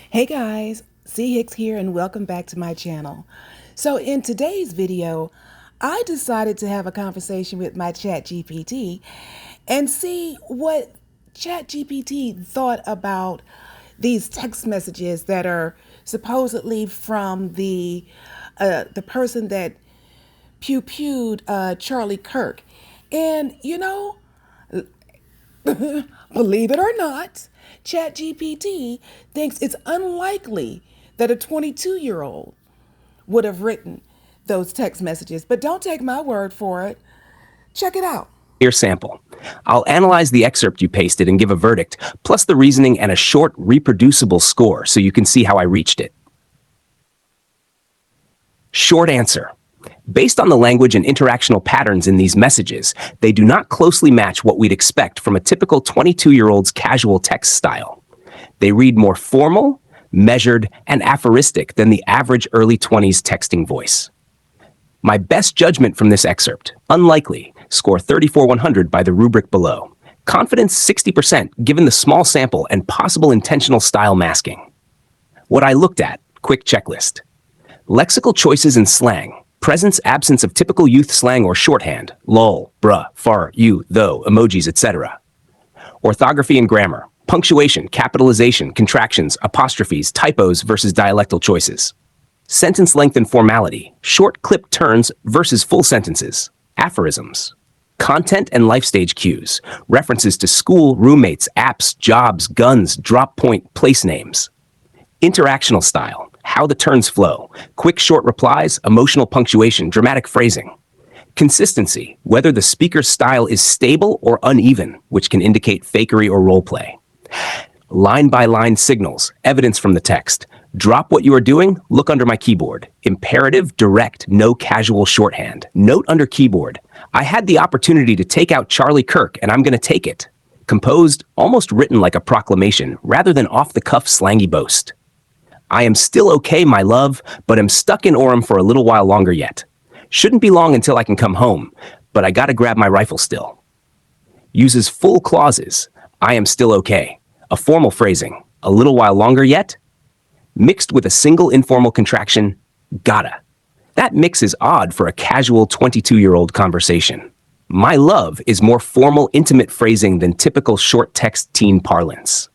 Hey guys, C Hicks here and welcome back to my channel. So in today's video, I decided to have a conversation with my ChatGPT and see what ChatGPT thought about these text messages that are supposedly from the person that pew-pewed Charlie Kirk. And believe it or not, ChatGPT thinks it's unlikely that a 22-year-old would have written those text messages. But don't take my word for it. Check it out. Clear sample. I'll analyze the excerpt you pasted and give a verdict, plus the reasoning and a short, reproducible score so you can see how I reached it. Short answer. Based on the language and interactional patterns in these messages, they do not closely match what we'd expect from a typical 22-year-old's casual text style. They read more formal, measured, and aphoristic than the average early 20s texting voice. My best judgment from this excerpt, unlikely, score 34/100 by the rubric below. Confidence 60% given the small sample and possible intentional style masking. What I looked at, quick checklist. Lexical choices in slang, presence absence of typical youth slang or shorthand, lol, bruh, far, you, though, emojis, etc. Orthography and grammar, punctuation, capitalization, contractions, apostrophes, typos versus dialectal choices. Sentence length and formality, short clip turns versus full sentences, aphorisms. Content and life stage cues, references to school, roommates, apps, jobs, guns, drop point, place names. Interactional style, how the turns flow, quick short replies, emotional punctuation, dramatic phrasing. Consistency, whether the speaker's style is stable or uneven, which can indicate fakery or role play. Line-by-line signals, evidence from the text. Drop what you are doing, look under my keyboard. Imperative, direct, no casual shorthand. Note under keyboard. I had the opportunity to take out Charlie Kirk, and I'm going to take it. Composed, almost written like a proclamation, rather than off-the-cuff slangy boast. I am still okay, my love, but am stuck in Orem for a little while longer yet. Shouldn't be long until I can come home, but I gotta grab my rifle still. Uses full clauses. I am still okay. A formal phrasing. A little while longer yet? Mixed with a single informal contraction, gotta. That mix is odd for a casual 22-year-old conversation. My love is more formal, intimate phrasing than typical short text teen parlance.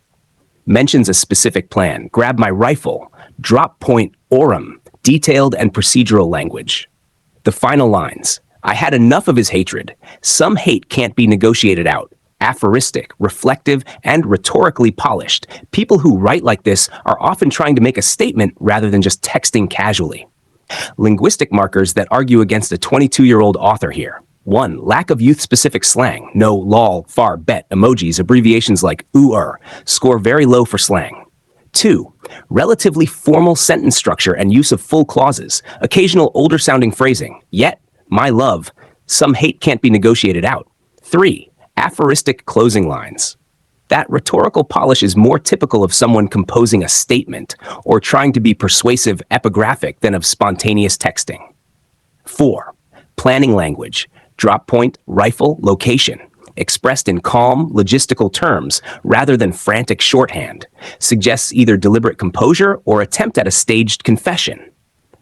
Mentions a specific plan, grab my rifle, drop point, Orem, detailed and procedural language. The final lines. I had enough of his hatred. Some hate can't be negotiated out. Aphoristic, reflective, and rhetorically polished. People who write like this are often trying to make a statement rather than just texting casually. Linguistic markers that argue against a 22-year-old author here. 1. Lack of youth-specific slang. No lol, far, bet, emojis, abbreviations like score very low for slang. 2. Relatively formal sentence structure and use of full clauses, occasional older-sounding phrasing. Yet, my love, some hate can't be negotiated out. 3. Aphoristic closing lines. That rhetorical polish is more typical of someone composing a statement or trying to be persuasive epigraphic than of spontaneous texting. 4. Planning language. Drop point, rifle, location. Expressed in calm, logistical terms rather than frantic shorthand. Suggests either deliberate composure or attempt at a staged confession.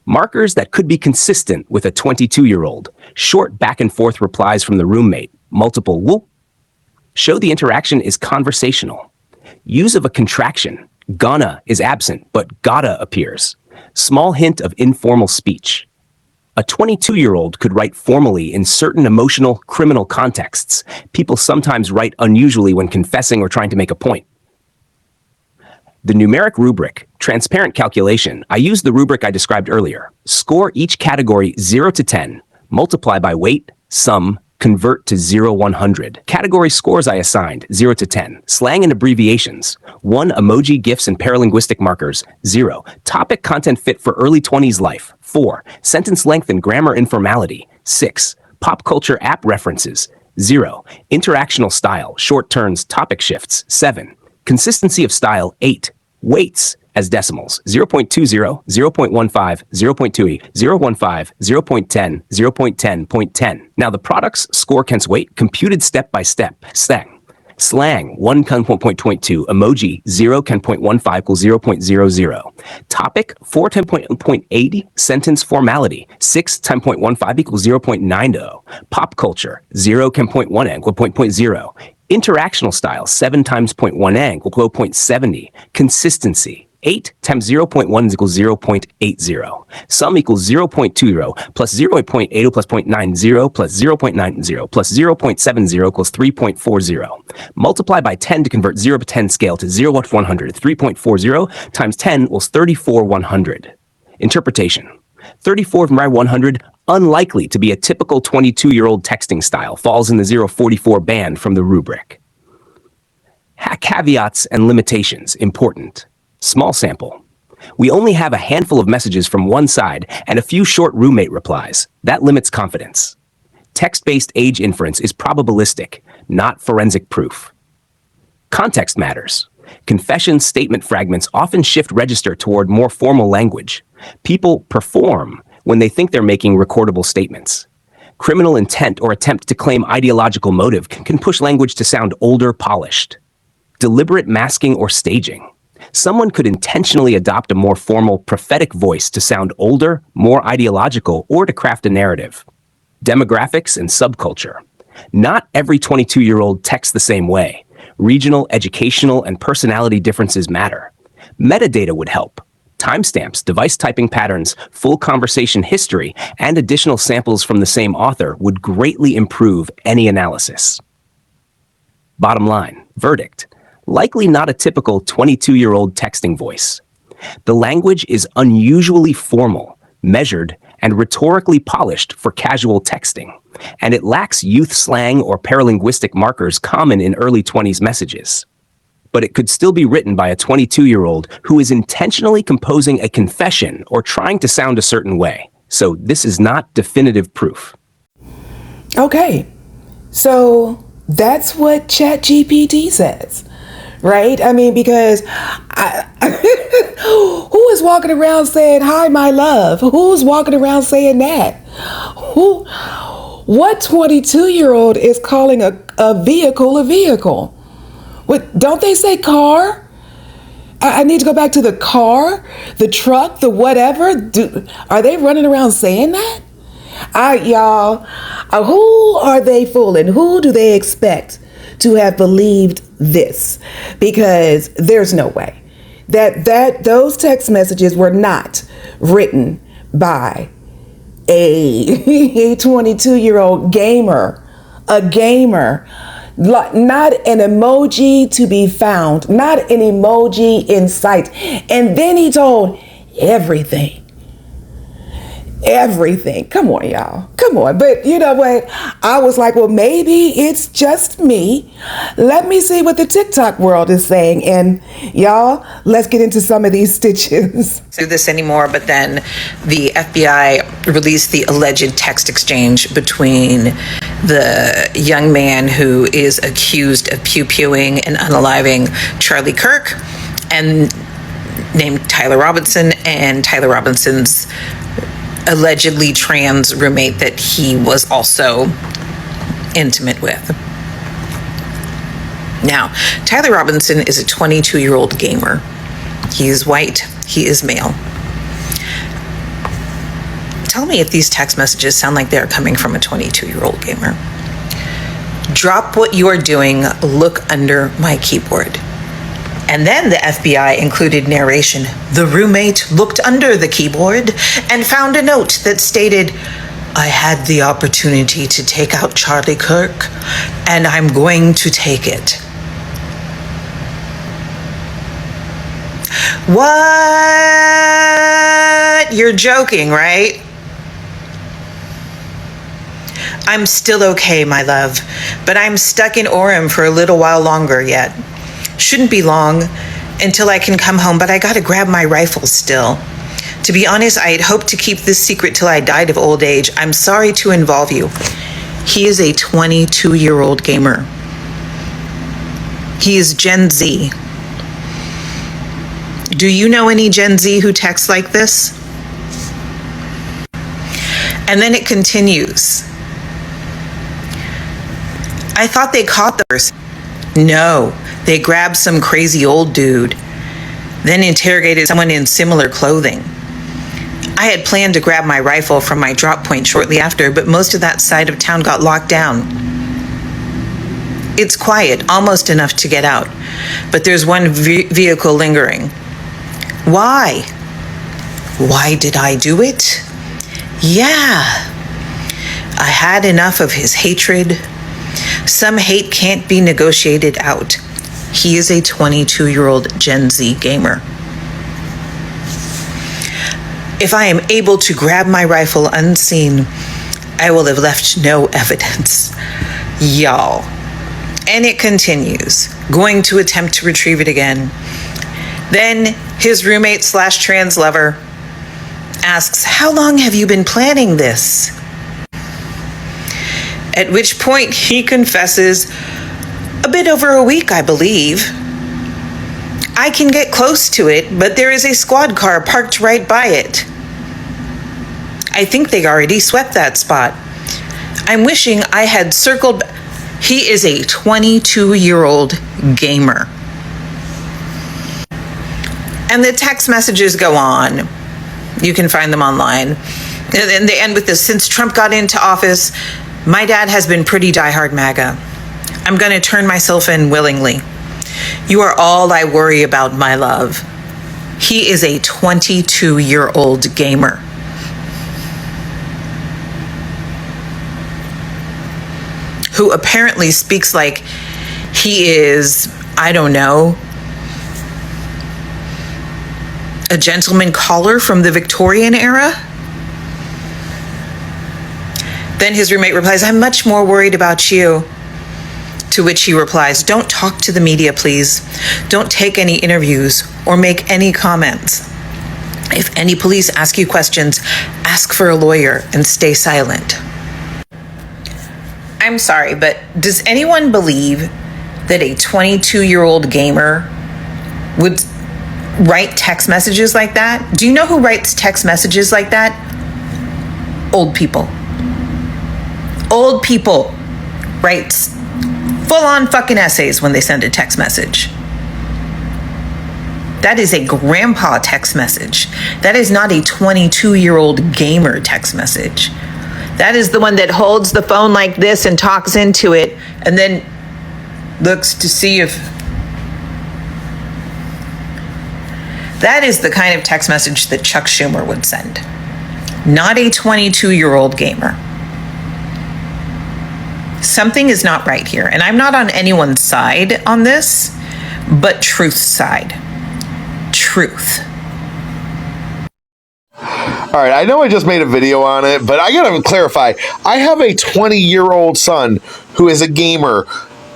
Markers that could be consistent with a 22-year-old. Short back-and-forth replies from the roommate. Multiple whoop. Show the interaction is conversational. Use of a contraction. Gonna is absent, but gotta appears. Small hint of informal speech. A 22-year-old could write formally in certain emotional, criminal contexts. People sometimes write unusually when confessing or trying to make a point. The numeric rubric, transparent calculation, I used the rubric I described earlier. Score each category 0 to 10, multiply by weight, sum, convert to 0-100. Category scores I assigned, 0 to 10. Slang and abbreviations, 1 emoji, GIFs, and paralinguistic markers, 0. Topic content fit for early 20s life, 4. Sentence length and grammar informality, 6. Pop culture app references, 0. Interactional style, short turns, topic shifts, 7. Consistency of style, 8. Weights as decimals, 0.20, 0.15, 0.2e, 0.15, 0.10, 0.10.10. Now the products score Kent's weight computed step by step. Slang. Slang, 1 10.22. Emoji, 0 10.15 equals 0.00. Topic, 4 10.80. Sentence formality, 6 10.15 equals 0.90. Pop culture, 0 10.1 equals 0.0. Interactional style, 7 times 0.1 equals 0.70. Consistency, 8 times 0.1 is equals 0.80. Sum equals 0.20 plus 0.80 plus 0.90 plus 0.90 plus 0.70 equals 3.40. Multiply by 10 to convert 0 to 10 scale to 0 to 100. 3.40 times 10 equals 34 100. Interpretation. 34 from 100, unlikely to be a typical 22-year-old texting style, falls in the 044 band from the rubric. Caveats and limitations, important. Small sample. We only have a handful of messages from one side and a few short roommate replies. That limits confidence. Text-based age inference is probabilistic, not forensic proof. Context matters. Confession statement fragments often shift register toward more formal language. People perform when they think they're making recordable statements. Criminal intent or attempt to claim ideological motive can push language to sound older, polished. Deliberate masking or staging. Someone could intentionally adopt a more formal, prophetic voice to sound older, more ideological, or to craft a narrative. Demographics and subculture. Not every 22-year-old texts the same way. Regional, educational, and personality differences matter. Metadata would help. Timestamps, device typing patterns, full conversation history, and additional samples from the same author would greatly improve any analysis. Bottom line, verdict. Likely not a typical 22-year-old texting voice. The language is unusually formal, measured, and rhetorically polished for casual texting, and it lacks youth slang or paralinguistic markers common in early 20s messages. But it could still be written by a 22-year-old who is intentionally composing a confession or trying to sound a certain way. So this is not definitive proof. Okay, so that's what ChatGPT says. Right? I mean, because who is walking around saying, "Hi, my love"? Who's walking around saying that? What 22-year-old is calling a vehicle a vehicle? What, don't they say car? I need to go back to the car, the truck, the whatever. Are they running around saying that? Y'all, who are they fooling? Who do they expect to have believed this? Because there's no way that those text messages were not written by a 22-year-old gamer, a gamer, not an emoji to be found, not an emoji in sight. And then he told everything. Come on, y'all. Come on. But you know what? I was like, well, maybe it's just me. Let me see what the TikTok world is saying. And y'all, let's get into some of these stitches. Do this anymore, but then the FBI released the alleged text exchange between the young man who is accused of pew-pewing and unaliving Charlie Kirk and named Tyler Robinson, and Tyler Robinson's allegedly trans roommate that he was also intimate with. Now, Tyler Robinson is a 22-year-old gamer. He is white. He is male. Tell me if these text messages sound like they're coming from a 22-year-old gamer. Drop what you are doing. Look under my keyboard. And then the FBI included narration. The roommate looked under the keyboard and found a note that stated, "I had the opportunity to take out Charlie Kirk, and I'm going to take it." What? You're joking, right? I'm still okay, my love, but I'm stuck in Orem for a little while longer yet. Shouldn't be long until I can come home, but I gotta grab my rifle still. To be honest, I had hoped to keep this secret till I died of old age. I'm sorry to involve you. He is a 22-year-old gamer. He is Gen Z. Do you know any Gen Z who texts like this? And then it continues. I thought they caught the person. No, they grabbed some crazy old dude, then interrogated someone in similar clothing. I had planned to grab my rifle from my drop point shortly after, but most of that side of town got locked down. It's quiet, almost enough to get out, but there's one vehicle lingering. Why? Why did I do it? Yeah, I had enough of his hatred. Some hate can't be negotiated out. He is a 22-year-old Gen Z gamer. If I am able to grab my rifle unseen, I will have left no evidence. Y'all. And it continues, going to attempt to retrieve it again. Then his roommate / trans lover asks, "How long have you been planning this?" At which point he confesses, "A bit over a week, I believe. I can get close to it, but there is a squad car parked right by it. I think they already swept that spot. I'm wishing I had circled." He is a 22-year-old gamer. And the text messages go on. You can find them online. And they end with this: "Since Trump got into office, my dad has been pretty diehard MAGA. I'm going to turn myself in willingly. You are all I worry about, my love." He is a 22-year-old gamer. Who apparently speaks like he is, I don't know, a gentleman caller from the Victorian era. Then his roommate replies, "I'm much more worried about you." To which he replies, "Don't talk to the media, please. Don't take any interviews or make any comments. If any police ask you questions, ask for a lawyer and stay silent." I'm sorry, but does anyone believe that a 22-year-old gamer would write text messages like that? Do you know who writes text messages like that? Old people. Old people write full-on fucking essays when they send a text message. That is a grandpa text message. That is not a 22-year-old gamer text message. That is the one that holds the phone like this and talks into it and then looks to see if... That is the kind of text message that Chuck Schumer would send. Not a 22-year-old gamer. Something is not right here. And I'm not on anyone's side on this, but truth's side. Truth. All right, I know I just made a video on it, but I gotta clarify. I have a 20-year-old son who is a gamer.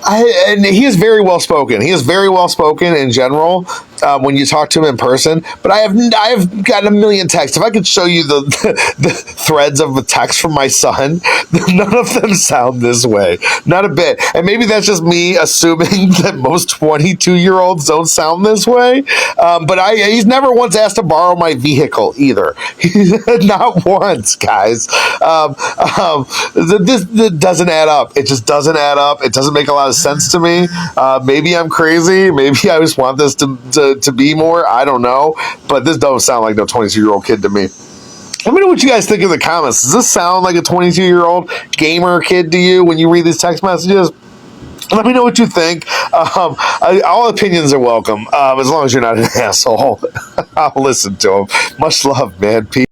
And he is very well spoken. He is very well spoken in general when you talk to him in person. But I have gotten a million texts. If I could show you the threads of the text from my son, none of them sound this way. Not a bit. And maybe that's just me assuming that most 22-year-olds don't sound this way. But he's never once asked to borrow my vehicle either. Not once, guys. This doesn't add up. It just doesn't add up. It doesn't make a lot of sense to me. Maybe I'm crazy. Maybe I just want this to be more. I don't know. But this don't sound like no 22-year-old kid to me. Let me know what you guys think in the comments. Does this sound like a 22-year-old gamer kid to you when you read these text messages? Let me know what you think. All opinions are welcome, as long as you're not an asshole. I'll listen to them. Much love, man. Peace.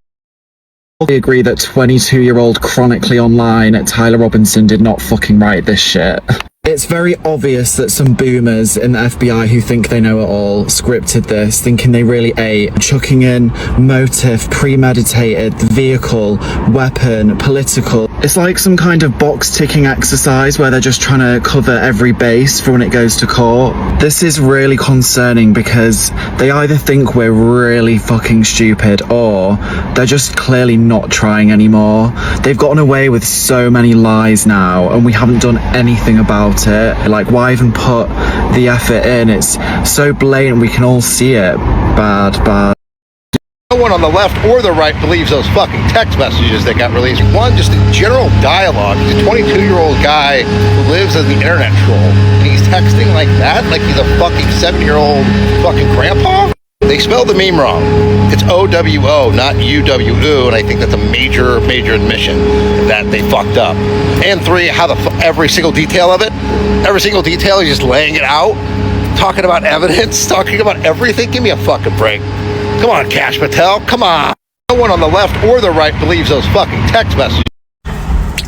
I agree that 22-year-old chronically online Tyler Robinson did not fucking write this shit. It's very obvious that some boomers in the FBI who think they know it all scripted this, thinking they really ate, chucking in motive, premeditated, vehicle, weapon, political. It's like some kind of box-ticking exercise where they're just trying to cover every base for when it goes to court. This is really concerning because they either think we're really fucking stupid or they're just clearly not trying anymore. They've gotten away with so many lies now and we haven't done anything about it. Like, why even put the effort in? It's so blatant, we can all see it. Bad. one on the left or the right believes those fucking text messages that got released. One, just a general dialogue. He's a 22-year-old guy who lives as the internet troll, and he's texting like that, like he's a fucking 7-year-old fucking grandpa? They spelled the meme wrong. It's O-W-O, not U-W-O, and I think that's a major admission that they fucked up. And 3, how every single detail of it, every single detail, he's just laying it out, talking about evidence, talking about everything. Give me a fucking break. Come on, Cash Patel, come on. No one on the left or the right believes those fucking text messages.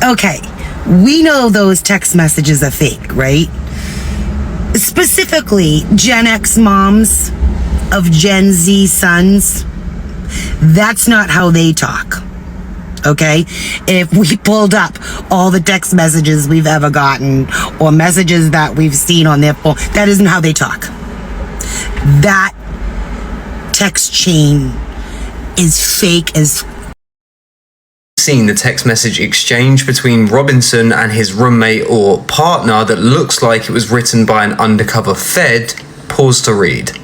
Okay, we know those text messages are fake, right? Specifically, Gen X moms of Gen Z sons, that's not how they talk. Okay? If we pulled up all the text messages we've ever gotten or messages that we've seen on their phone, that isn't how they talk. That text chain is fake as seen the text message exchange between Robinson and his roommate or partner that looks like it was written by an undercover Fed. Pause to read.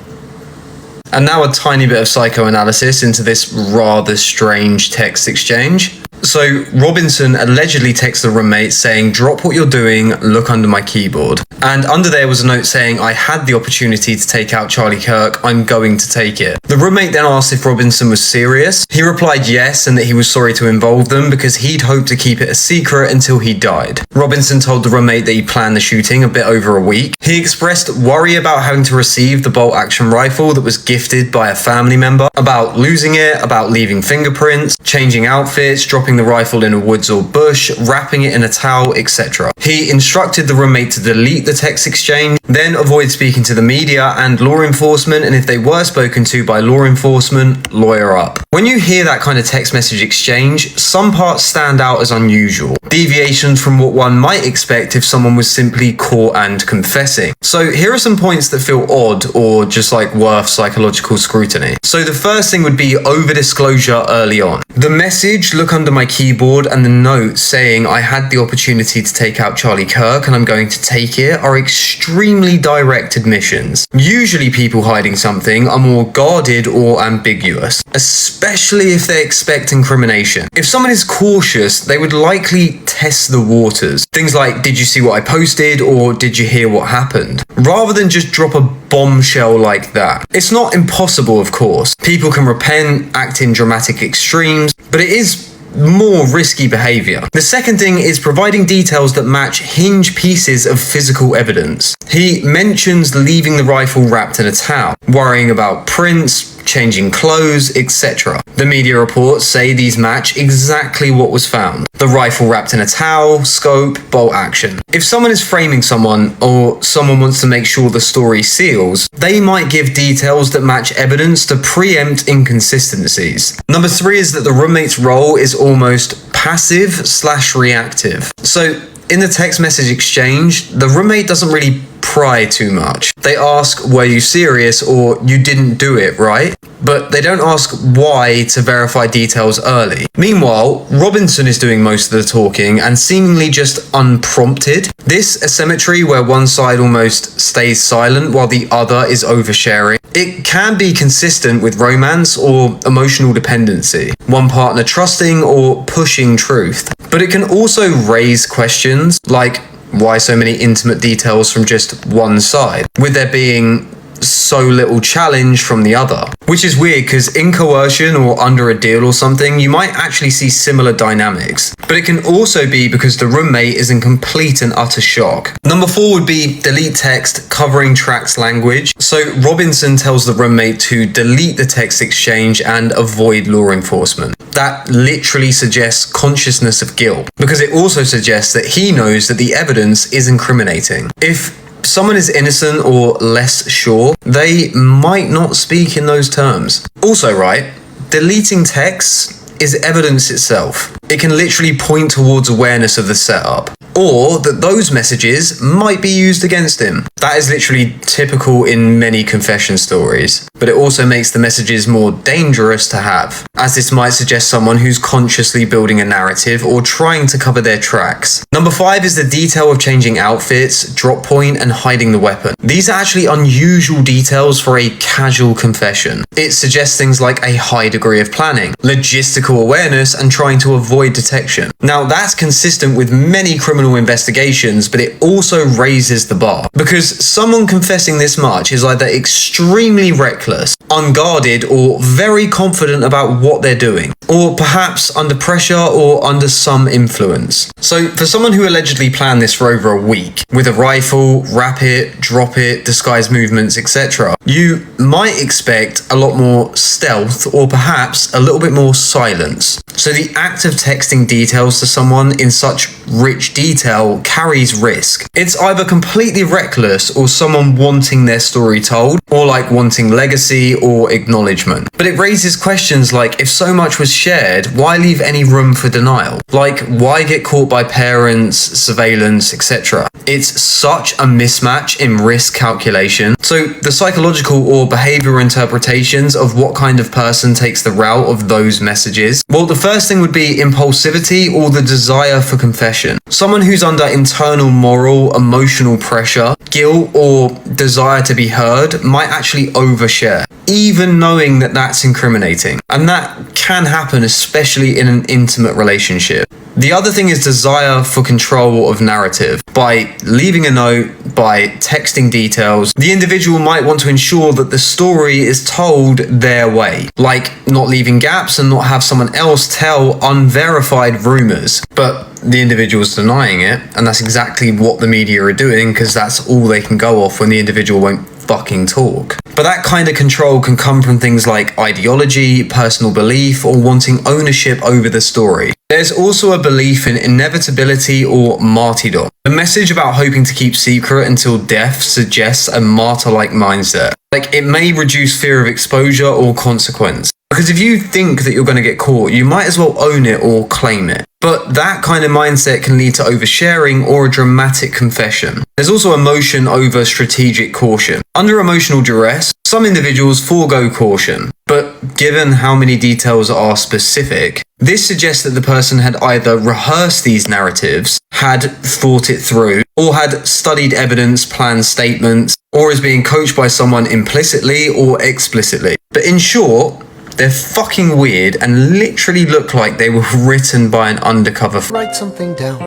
And now a tiny bit of psychoanalysis into this rather strange text exchange. So Robinson allegedly texts the roommate saying, "Drop what you're doing, look under my keyboard." And under there was a note saying, "I had the opportunity to take out Charlie Kirk, I'm going to take it." The roommate then asked if Robinson was serious. He replied yes, and that he was sorry to involve them because he'd hoped to keep it a secret until he died. Robinson told the roommate that he planned the shooting a bit over a week. He expressed worry about having to receive the bolt-action rifle that was gifted by a family member, about losing it, about leaving fingerprints, changing outfits, dropping the rifle in a woods or bush, wrapping it in a towel, etc. He instructed the roommate to delete the text exchange, then avoid speaking to the media and law enforcement, and if they were spoken to by law enforcement, lawyer up. When you hear that kind of text message exchange, some parts stand out as unusual, deviations from what one might expect if someone was simply caught and confessing. So here are some points that feel odd or just like worth psychological scrutiny. So the first thing would be over-disclosure early on. The message, "Look under my keyboard," and the note saying, "I had the opportunity to take out Charlie Kirk and I'm going to take it," are extremely direct admissions. Usually people hiding something are more guarded or ambiguous, especially if they expect incrimination. If someone is cautious, they would likely test the waters. Things like, "Did you see what I posted?" or "Did you hear what happened?" rather than just drop a bombshell like that. It's not impossible, of course. People can repent, act in dramatic extremes, but it is more risky behavior. The second thing is providing details that match hinge pieces of physical evidence. He mentions leaving the rifle wrapped in a towel, worrying about prints, changing clothes, etc. The media reports say these match exactly what was found. The rifle wrapped in a towel, scope, bolt action. If someone is framing someone or someone wants to make sure the story seals, they might give details that match evidence to preempt inconsistencies. Number 3 is that the roommate's role is almost passive/reactive. So in the text message exchange, the roommate doesn't really pry too much. They ask, "Were you serious?" or "You didn't do it, right?" But they don't ask why to verify details early. Meanwhile, Robinson is doing most of the talking and seemingly just unprompted. This asymmetry where one side almost stays silent while the other is oversharing, it can be consistent with romance or emotional dependency, one partner trusting or pushing truth. But it can also raise questions like, why so many intimate details from just one side, with there being so little challenge from the other? Which is weird because in coercion or under a deal or something, you might actually see similar dynamics. But it can also be because the roommate is in complete and utter shock. Number 4 would be delete text covering tracks language. So Robinson tells the roommate to delete the text exchange and avoid law enforcement. That literally suggests consciousness of guilt, because it also suggests that he knows that the evidence is incriminating. If someone is innocent or less sure, they might not speak in those terms. Also, right, deleting texts is evidence itself. It can literally point towards awareness of the setup. or that those messages might be used against him. That is literally typical in many confession stories, but it also makes the messages more dangerous to have, as this might suggest someone who's consciously building a narrative or trying to cover their tracks. Number 5 is the detail of changing outfits, drop point, and hiding the weapon. These are actually unusual details for a casual confession. It suggests things like a high degree of planning, logistical awareness, and trying to avoid detection. Now, that's consistent with many criminal investigations, but it also raises the bar, because someone confessing this much is either extremely reckless, unguarded, or very confident about what they're doing, or perhaps under pressure or under some influence. So for someone who allegedly planned this for over a week, with a rifle, wrap it, drop it, disguise movements, etc., you might expect a lot more stealth, or perhaps a little bit more silence. So the act of texting details to someone in such rich detail carries risk. It's either completely reckless or someone wanting their story told, or like wanting legacy or acknowledgement. But it raises questions like, if so much was shared, why leave any room for denial? Like, why get caught by parents, surveillance, etc.? It's such a mismatch in risk calculation. So the psychological or behavioral interpretations of what kind of person takes the route of those messages, well, the first thing would be impulsivity or the desire for confession. Someone who's under internal moral, emotional pressure, guilt, or desire to be heard might actually overshare, even knowing that that's incriminating. And that can happen, especially in an intimate relationship. The other thing is desire for control of narrative. By leaving a note, by texting details, the individual might want to ensure that the story is told their way, like not leaving gaps and not have someone else tell unverified rumors. But the individual's denying it, and that's exactly what the media are doing, because that's all they can go off when the individual won't fucking talk. But that kind of control can come from things like ideology, personal belief, or wanting ownership over the story. There's also a belief in inevitability or martyrdom. The message about hoping to keep secret until death suggests a martyr-like mindset. Like, it may reduce fear of exposure or consequence. Because if you think that you're going to get caught, you might as well own it or claim it. But that kind of mindset can lead to oversharing or a dramatic confession. There's also emotion over strategic caution. Under emotional duress, some individuals forego caution. But given how many details are specific, this suggests that the person had either rehearsed these narratives, had thought it through, or had studied evidence, planned statements, or is being coached by someone implicitly or explicitly. But in short, they're fucking weird and literally look like they were written by an undercover. Write something down.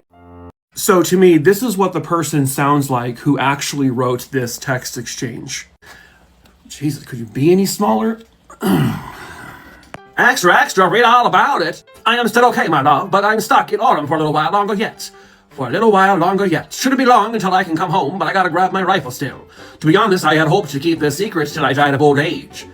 So to me, this is what the person sounds like who actually wrote this text exchange. Jesus, could you be any smaller? Extra, extra, read all about it. I am still okay, my love, but I'm stuck in autumn for a little while longer yet. For a little while longer yet. Shouldn't be long until I can come home, but I gotta grab my rifle still. To be honest, I had hoped to keep this secret till I died of old age.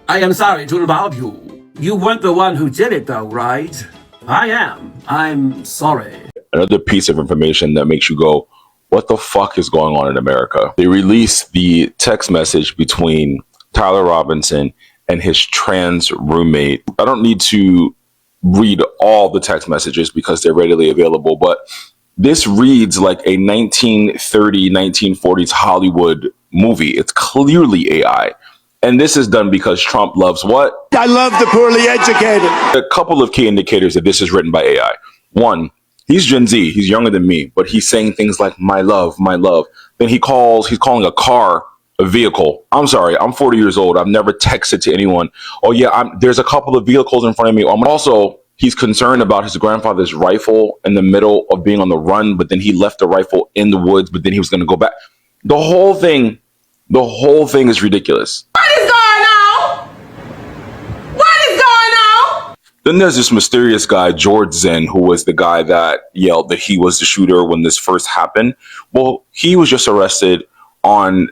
I am sorry to involve you. You weren't the one who did it though, right? I am. I'm sorry. Another piece of information that makes you go, what the fuck is going on in America? They released the text message between Tyler Robinson and his trans roommate. I don't need to read all the text messages because they're readily available, but this reads like a 1930s, 1940s Hollywood movie. It's clearly AI. And this is done because Trump loves what? I love the poorly educated. A couple of key indicators that this is written by AI. One, he's Gen Z. He's younger than me, but he's saying things like, my love, my love. Then he's calling a car a vehicle. I'm sorry, I'm 40 years old. I've never texted to anyone. Oh yeah, there's a couple of vehicles in front of me. Also, he's concerned about his grandfather's rifle in the middle of being on the run, but then he left the rifle in the woods, but then he was going to go back. The whole thing is ridiculous. What is going on? What is going on? Then there's this mysterious guy, George Zinn, who was the guy that yelled that he was the shooter when this first happened. Well, he was just arrested on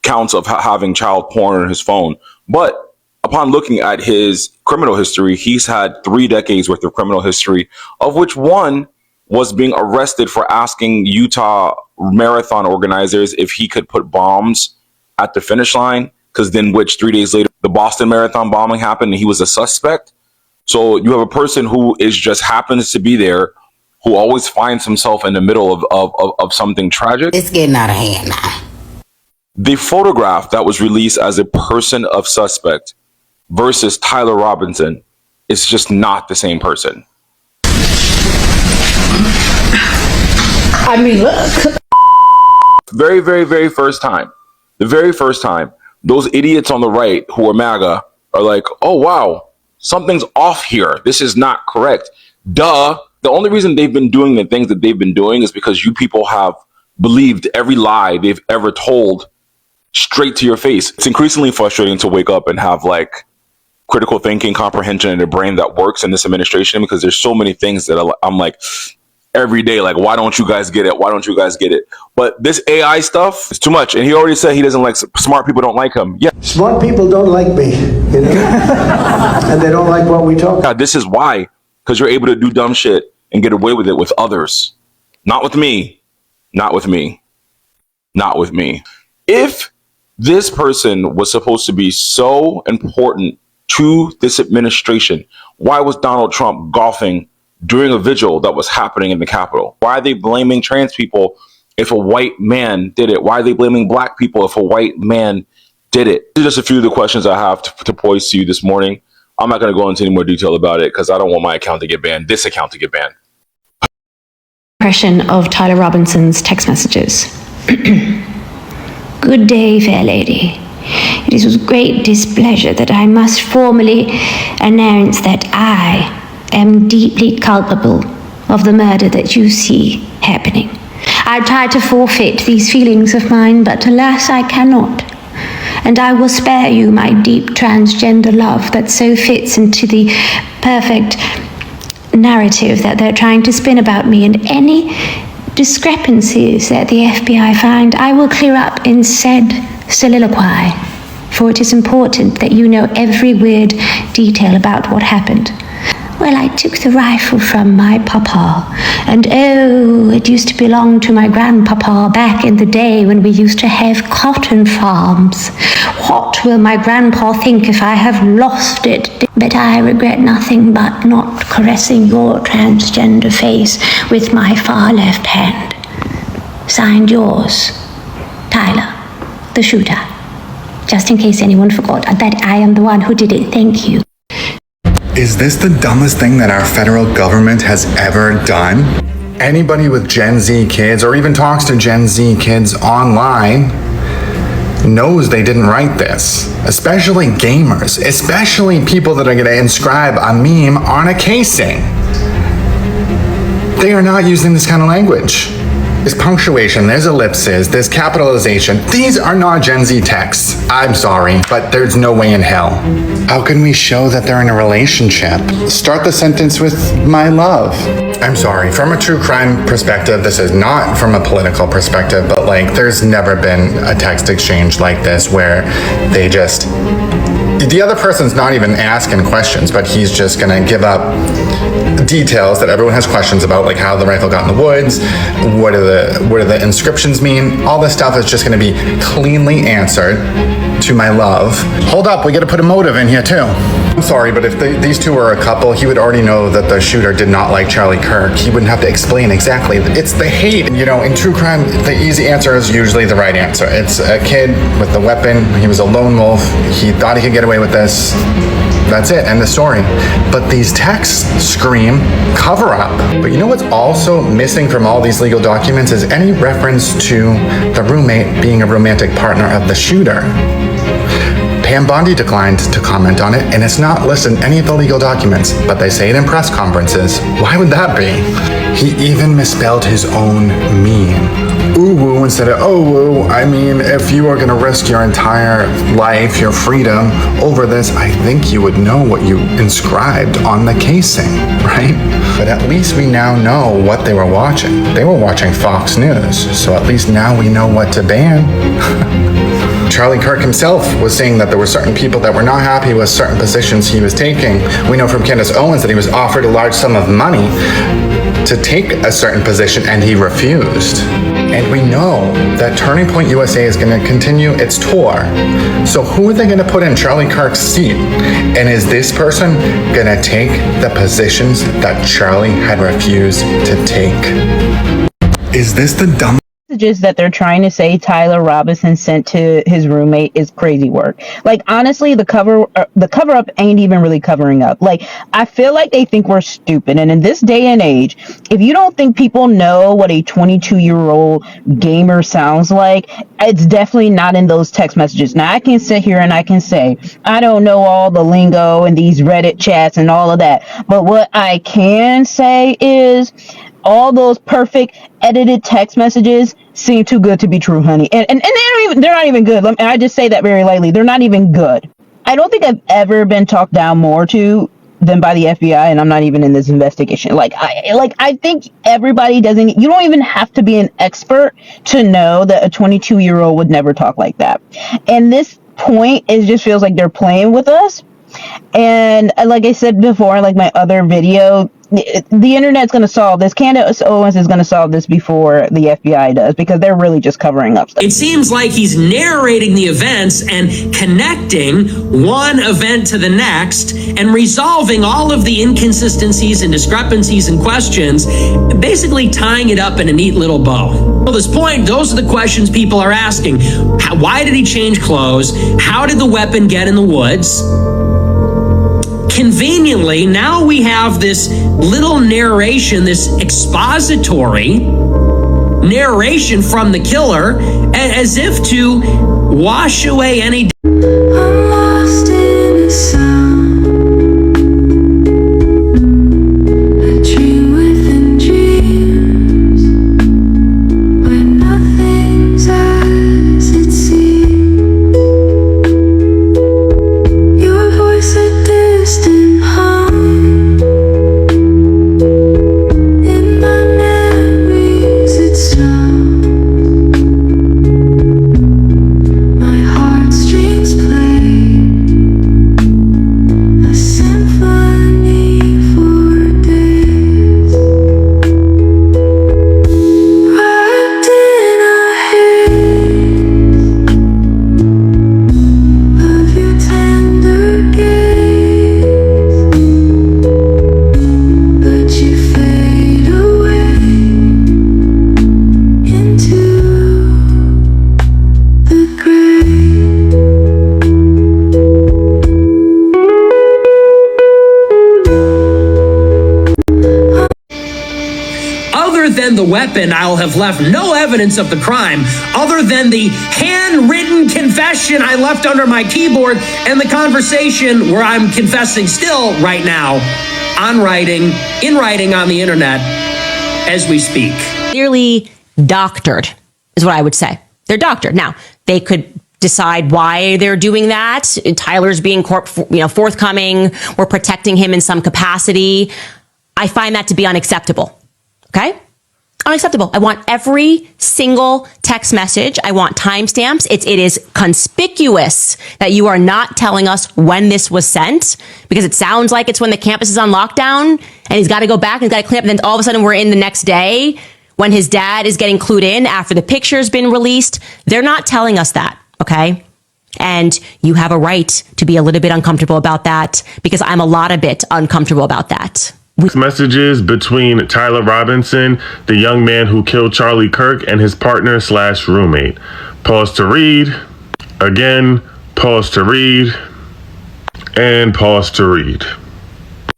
counts of having child porn on his phone. But upon looking at his criminal history, he's had 3 decades worth of criminal history, of which one was being arrested for asking Utah marathon organizers if he could put bombs at the finish line, because then 3 days later, the Boston Marathon bombing happened and he was a suspect. So you have a person who is just happens to be there who always finds himself in the middle of something tragic. It's getting out of hand now. The photograph that was released as a person of suspect versus Tyler Robinson is just not the same person. I mean, look. Very, very, very first time, the very first time, those idiots on the right who are MAGA are like, oh, wow, something's off here. This is not correct. Duh. The only reason they've been doing the things that they've been doing is because you people have believed every lie they've ever told straight to your face. It's increasingly frustrating to wake up and have like critical thinking, comprehension in a brain that works in this administration, because there's so many things that I'm like every day, like, why don't you guys get it? Why don't you guys get it? But this AI stuff is too much. And he already said he doesn't like smart people, don't like him. Yeah. Smart people don't like me, you know? And they don't like what we talk about. This is why, because you're able to do dumb shit and get away with it with others. Not with me. Not with me. Not with me. If this person was supposed to be so important to this administration, why was Donald Trump golfing during a vigil that was happening in the Capitol? Why are they blaming trans people if a white man did it? Why are they blaming black people if a white man did it? These are just a few of the questions I have to pose to you this morning. I'm not going to go into any more detail about it because I don't want my account to get banned, this account to get banned. Impression of Tyler Robinson's text messages. Good day, fair lady. It is with great displeasure that I must formally announce that I am deeply culpable of the murder that you see happening. I try to forfeit these feelings of mine, but alas, I cannot. And I will spare you my deep transgender love that so fits into the perfect narrative that they're trying to spin about me, and any discrepancies that the FBI find, I will clear up in said soliloquy, for it is important that you know every weird detail about what happened. Well, I took the rifle from my papa, and oh, it used to belong to my grandpapa back in the day when we used to have cotton farms. What will my grandpa think if I have lost it? But I regret nothing but not caressing your transgender face with my far left hand. Signed yours, Tyler, the shooter. Just in case anyone forgot that I am the one who did it. Thank you. Is this the dumbest thing that our federal government has ever done? Anybody with Gen Z kids, or even talks to Gen Z kids online, knows they didn't write this. Especially gamers, especially people that are going to inscribe a meme on a casing. They are not using this kind of language. There's punctuation, there's ellipses, there's capitalization. These are not Gen Z texts. I'm sorry, but there's no way in hell. How can we show that they're in a relationship? Start the sentence with "my love." I'm sorry, from a true crime perspective, this is not from a political perspective, but like, there's never been a text exchange like this where they just, the other person's not even asking questions, but he's just gonna give up details that everyone has questions about, like how the rifle got in the woods, what do the inscriptions mean. All this stuff is just going to be cleanly answered to "my love." Hold up, we got to put a motive in here too. I'm sorry, but if these two were a couple, he would already know that the shooter did not like Charlie Kirk. He wouldn't have to explain exactly. It's the hate. You know, in true crime, the easy answer is usually the right answer. It's a kid with a weapon. He was a lone wolf. He thought he could get away with this. That's it, end of story. But these texts scream cover up. But you know what's also missing from all these legal documents is any reference to the roommate being a romantic partner of the shooter. Pam Bondi declined to comment on it, and it's not listed in any of the legal documents, but they say it in press conferences. Why would that be? He even misspelled his own meme. Ooh-woo instead of oh-woo. I mean, if you are gonna risk your entire life, your freedom, over this, I think you would know what you inscribed on the casing, right? But at least we now know what they were watching. They were watching Fox News, so at least now we know what to ban. Charlie Kirk himself was saying that there were certain people that were not happy with certain positions he was taking. We know from Candace Owens that he was offered a large sum of money to take a certain position and he refused. And we know that Turning Point USA is going to continue its tour. So who are they going to put in Charlie Kirk's seat? And is this person going to take the positions that Charlie had refused to take? Is this the dumb messages that they're trying to say Tyler Robinson sent to his roommate is crazy work? Like, honestly, the cover up ain't even really covering up. Like, I feel like they think we're stupid, and in this day and age, if you don't think people know what a 22-year-old gamer sounds like, it's definitely not in those text messages. Now, I can sit here and I can say I don't know all the lingo and these Reddit chats and all of that, but what I can say is all those perfect edited text messages seem too good to be true, honey. And they're not even good. I just say that very lightly. They're not even good. I don't think I've ever been talked down more to than by the FBI, and I'm not even in this investigation. I think everybody you don't even have to be an expert to know that a 22-year-old would never talk like that. And this point, it just feels like they're playing with us. And like I said before, like my other video, the internet's going to solve this. Candace Owens is going to solve this before the FBI does, because they're really just covering up stuff. It seems like he's narrating the events and connecting one event to the next and resolving all of the inconsistencies and discrepancies and questions, basically tying it up in a neat little bow. At this point, those are the questions people are asking. Why did he change clothes? How did the weapon get in the woods? Conveniently, now we have this little narration, this expository narration from the killer, as if to wash away any. I'm lost in a sound. I dream within dreams, where nothing's as it seems. Your voice a distant hum. In my memories it sounds. My heartstrings play a symphony for days. Wrapped in a haze of your tender gaze, but you fade away into the grave. Other than the weapon, I'll have left no evidence of the crime, other than the handwritten confession I left under my keyboard and the conversation where I'm confessing still right now in writing on the internet as we speak. Clearly doctored is what I would say. They're doctored. Now, they could decide why they're doing that. Tyler's being forthcoming. We're protecting him in some capacity. I find that to be unacceptable. Okay? Unacceptable. I want every single text message. I want timestamps. It is conspicuous that you are not telling us when this was sent, because it sounds like it's when the campus is on lockdown and he's got to go back and he's got to clean up. And then all of a sudden we're in the next day when his dad is getting clued in after the picture's been released. They're not telling us that. Okay? And you have a right to be a little bit uncomfortable about that, because I'm a lot of bit uncomfortable about that. Messages between Tyler Robinson, the young man who killed Charlie Kirk, and his partner / roommate. Pause to read. Again, pause to read. And pause to read.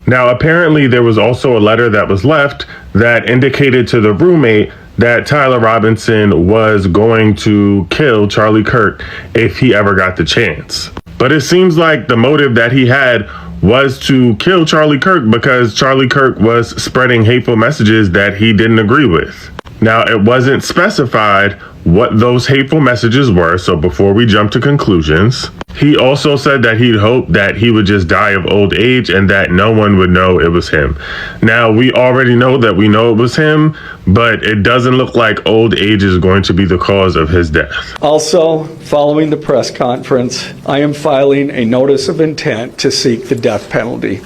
Now, apparently there was also a letter that was left that indicated to the roommate that Tyler Robinson was going to kill Charlie Kirk if he ever got the chance. But it seems like the motive that he had was to kill Charlie Kirk because Charlie Kirk was spreading hateful messages that he didn't agree with. Now, it wasn't specified what those hateful messages were, so before we jump to conclusions, he also said that he'd hoped that he would just die of old age and that no one would know it was him. Now, we already know that we know it was him, but it doesn't look like old age is going to be the cause of his death. Also, following the press conference, I am filing a notice of intent to seek the death penalty.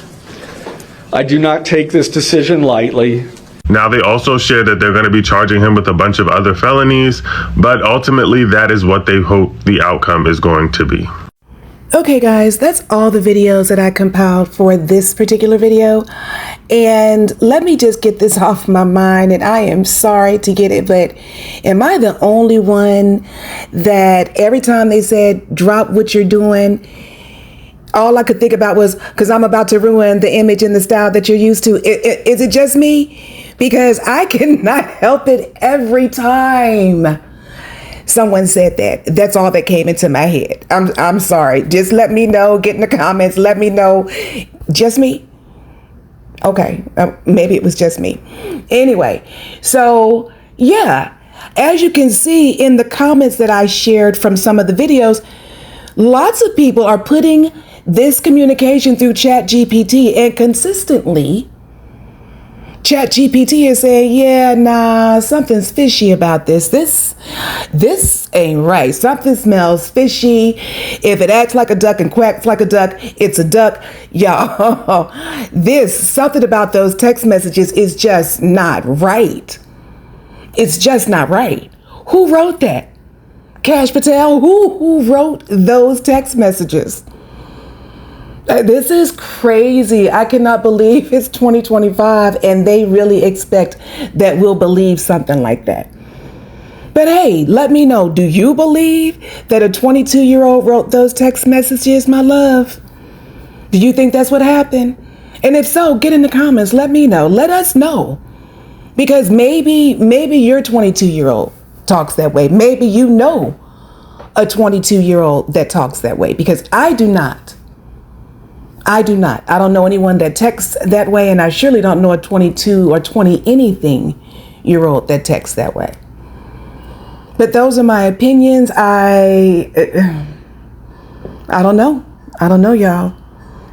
I do not take this decision lightly, Now, they also shared that they're going to be charging him with a bunch of other felonies, but ultimately that is what they hope the outcome is going to be. Okay, guys, that's all the videos that I compiled for this particular video. And let me just get this off my mind, and I am sorry to get it, but am I the only one that every time they said, drop what you're doing, all I could think about was, because I'm about to ruin the image and the style that you're used to. Is it just me? Because I cannot help it every time someone said that. That's all that came into my head. I'm sorry. Just let me know. Get in the comments. Let me know. Just me? Okay. Maybe it was just me. Anyway, so yeah, as you can see in the comments that I shared from some of the videos, lots of people are putting this communication through ChatGPT, and consistently ChatGPT is saying, yeah, nah, something's fishy about this. This ain't right. Something smells fishy. If it acts like a duck and quacks like a duck, it's a duck. Y'all, something about those text messages is just not right. It's just not right. Who wrote that? Cash Patel, who wrote those text messages? This is crazy. I cannot believe it's 2025 and they really expect that we'll believe something like that. But hey, let me know. Do you believe that a 22-year-old wrote those text messages, my love? Do you think that's what happened? And if so, get in the comments. Let me know. Let us know. Because maybe your 22-year-old talks that way. Maybe you know a 22-year-old that talks that way, because I do not. I don't know anyone that texts that way, and I surely don't know a 22 or 20 anything year old that texts that way. But those are my opinions. I don't know, y'all.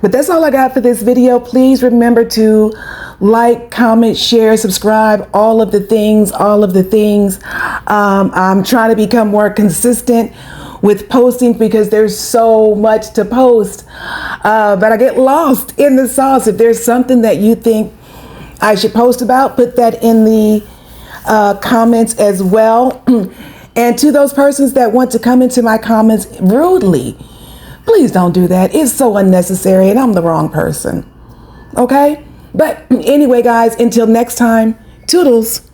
But that's all I got for this video. Please remember to like, comment, share, subscribe, all of the things. I'm trying to become more consistent with posting because there's so much to post, but I get lost in the sauce. If there's something that you think I should post about, put that in the comments as well. And to those persons that want to come into my comments rudely, please don't do that. It's so unnecessary and I'm the wrong person. Okay? But anyway, guys, until next time, toodles.